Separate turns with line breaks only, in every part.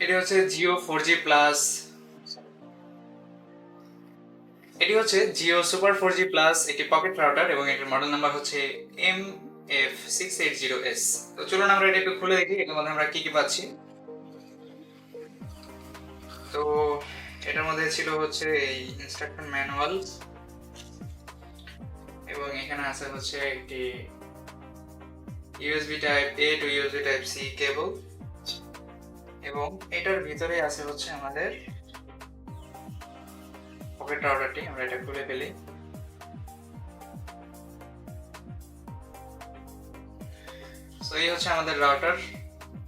এটি হচ্ছে Jio 4G plus, এটি হচ্ছে জিও সুপার 4G প্লাস একটি পকেট রাউটার এবং এটার মডেল নাম্বার হচ্ছে MF680S। তো চলুন আমরা এটা একটু খুলে দেখি এটার মধ্যে আমরা কি কি পাচ্ছি। তো এটার মধ্যে ছিল হচ্ছে এই ইনস্ট্রাকশন ম্যানুয়াল এবং এখানে আছে হচ্ছে একটি USB type A to USB type C cable এবং এটার ভিতরে আছে হচ্ছে আমাদের পকেট রাউটারটি। আমরা এটা খুলে ফেলি। সো এই হচ্ছে আমাদের রাউটার।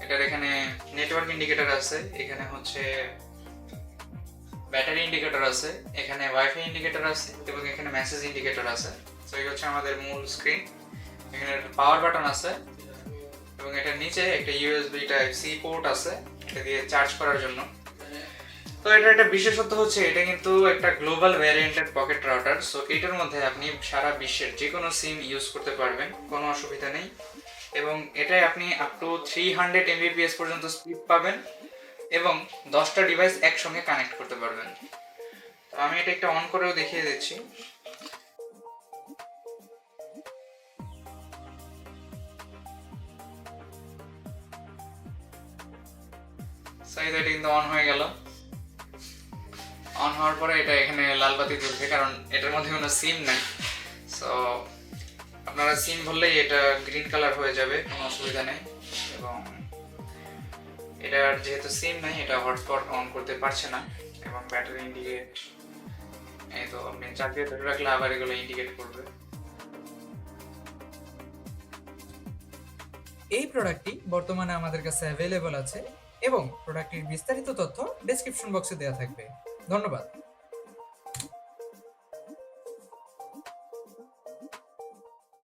এটার এখানে নেটওয়ার্ক ইন্ডিকেটর আছে, এখানে হচ্ছে ব্যাটারি ইন্ডিকেটর আছে, এখানে ওয়াইফাই ইন্ডিকেটর আছে এবং এখানে মেসেজ ইন্ডিকেটর আছে। সো এই হচ্ছে আমাদের মূল স্ক্রিন। এখানে পাওয়ার বাটন আছে এবং এটার নিচে একটা ইউএসবি টাইপ সি পোর্ট আছে এটা দিয়ে চার্জ করার জন্য। তো এটা একটা বিশেষত্ব হচ্ছে এটা কিন্তু একটা গ্লোবাল ভ্যারিয়েন্টের পকেট রাউটার। সো এটার মধ্যে আপনি সারা বিশ্বের যে কোনো সিম ইউজ করতে পারবেন, কোনো অসুবিধা নেই। এবং এটাই আপনি আপ টু 300 Mbps পর্যন্ত স্পিড পাবেন এবং 10টা ডিভাইস একসঙ্গে কানেক্ট করতে পারবেন। তো আমি এটা একটা অন করেও দেখিয়ে দিচ্ছি। সো এটা কিন্তু অন হয়ে গেল। অন হওয়ার পরে এটা এখানে লাল বাতি জ্বলছে কারণ এটার মধ্যে কোনো সিম নাই। সো আপনারা সিম ভরলেই এটা গ্রিন কালার হয়ে যাবে, কোনো অসুবিধা নেই। এবং এটার যেহেতু সিম নাই এটা হটস্পট অন করতে পারছে না এবং ব্যাটারি ইন্ডিকেট এই তো আপনি চাপিয়ে ধরে রাখলে আবার এগুলো ইন্ডিকেট করবে।
এই প্রোডাক্টটি বর্তমানে আমাদের কাছে অ্যাভেলেবল আছে এবং প্রোডাক্টটির বিস্তারিত তথ্য ডেসক্রিপশন বক্সে দেওয়া থাকবে। ধন্যবাদ।